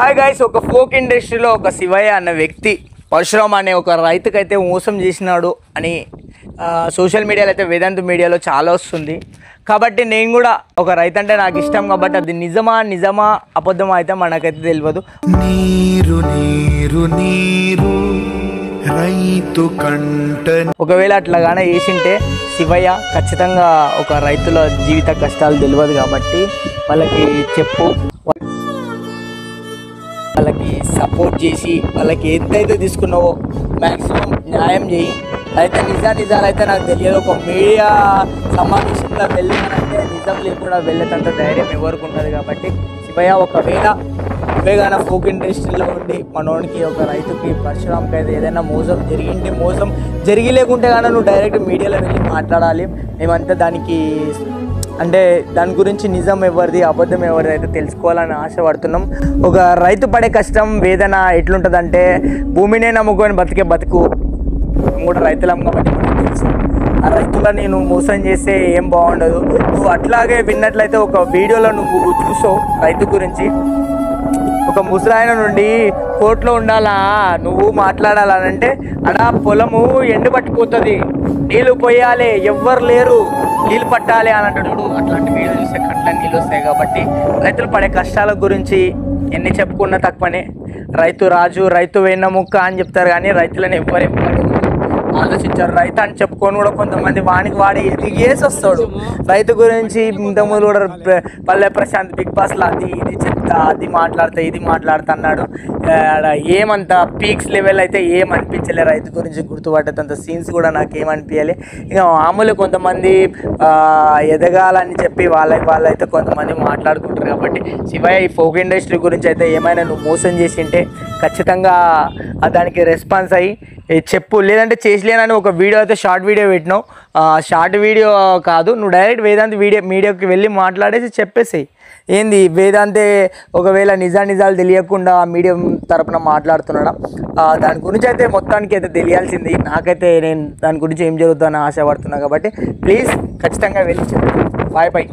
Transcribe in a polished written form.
Hi guys, ఒక folk ఇండస్ట్రీలో ఒక శివయ్య అన్న వ్యక్తి పరశురామ్ అనే ఒక రైతుకైతే మోసం చేసినాడు అని సోషల్ మీడియాలో అయితే వేదాంత మీడియాలో చాలా వస్తుంది. కాబట్టి నేను కూడా ఒక రైతు అంటే నాకు ఇష్టం కాబట్టి అది నిజమా అబద్ధమా అయితే మనకైతే తెలియదు. నీరు నీరు నీరు రైతు కంట ఒకవేళ అట్లాగానే వేసింటే శివయ్య ఖచ్చితంగా ఒక రైతుల జీవిత కష్టాలు తెలియదు కాబట్టి వాళ్ళకి చెప్పు, వాళ్ళకి సపోర్ట్ చేసి వాళ్ళకి ఎంతైతే తీసుకున్నావో మ్యాక్సిమం న్యాయం చేయి. అయితే నిజాలు అయితే నాకు తెలియదు. ఒక మీడియా సమావేశంలో వెళ్ళానంటే నిజం లేకుండా వెళ్ళేటంత ధైర్యం ఎవరికి ఉంటుంది. కాబట్టి శివయ్య ఒకవేళ నువ్వేగాన ఫోక్ ఇండస్ట్రీలో ఉండి మనోడికి ఒక రైతుకి పరశురామ్కి అయితే ఏదైనా మోసం జరిగి లేకుంటే కానీ నువ్వు డైరెక్ట్ మీడియాలో వెళ్ళి మాట్లాడాలి. మేమంతా దానికి అంటే దాని గురించి నిజం ఎవరిది అబద్ధం ఎవరిది అయితే తెలుసుకోవాలని ఆశపడుతున్నాం. ఒక రైతు పడే కష్టం వేదన ఎట్లుంటుందంటే భూమినే నమ్ముకొని బతికే బతుకు కూడా రైతులం కాబట్టి మనకు తెలుసు. ఆ రైతులని నువ్వు మోసం చేస్తే ఏం బాగుండదు. నువ్వు అట్లాగే విన్నట్లయితే ఒక వీడియోలో నువ్వు చూసావు రైతు గురించి, ఒక ముసలాయన నుండి కోర్టులో ఉండాలా నువ్వు మాట్లాడాలనంటే అడా పొలము ఎండు పట్టిపోతుంది, నీళ్ళు పోయాలి, ఎవ్వరు లేరు, నీళ్ళు పట్టాలి అని అంటాడు. అట్లాంటి వీడియో చూస్తే కట్ల నీళ్ళు వస్తాయి. కాబట్టి రైతులు పడే కష్టాల గురించి ఎన్ని చెప్పుకున్నా తక్కువనే. రైతు రాజు, రైతు వెన్నెముక్క అని చెప్తారు కానీ రైతులను ఎవ్వరు ఆలోచించారు. రైతు అని చెప్పుకొని కూడా కొంతమంది వాడి ఎదిగేసి వస్తాడు. రైతు గురించి ఇంతకుముందు కూడా పల్లె ప్రశాంత్ బిగ్ బాస్లో ఇది చెప్తా ఇది మాట్లాడుతా అన్నాడు. ఏమంత పీక్స్ లెవెల్ అయితే ఏం అనిపించలే. రైతు గురించి గుర్తుపట్టేంత సీన్స్ కూడా నాకు ఏమనిపించాలి. ఇక మామూలు కొంతమంది ఎదగాలని చెప్పి వాళ్ళైతే కొంతమంది మాట్లాడుకుంటారు. కాబట్టి శివయ్య ఈ ఫోక్ ఇండస్ట్రీ గురించి అయితే ఏమైనా నువ్వు మోసం చేసింటే ఖచ్చితంగా దానికి రెస్పాన్స్ అయ్యి చెప్పు. లేదంటే చేసలేనని ఒక వీడియో అయితే షార్ట్ వీడియో పెట్టినావు. షార్ట్ వీడియో కాదు, నువ్వు డైరెక్ట్ వేదాంత్ మీడియాకి వెళ్ళి మాట్లాడేసి చెప్పేసి ఏంది వేదాంతే ఒకవేళ నిజాలు తెలియకుండా మీడియం తరపున మాట్లాడుతున్నాడా దాని గురించి అయితే మొత్తానికి అయితే తెలియాల్సింది. నాకైతే నేను దాని గురించి ఏం జరుగుతుందని ఆశపడుతున్నా. కాబట్టి ప్లీజ్ ఖచ్చితంగా వెళ్ళి చెప్పండి. బాయ్.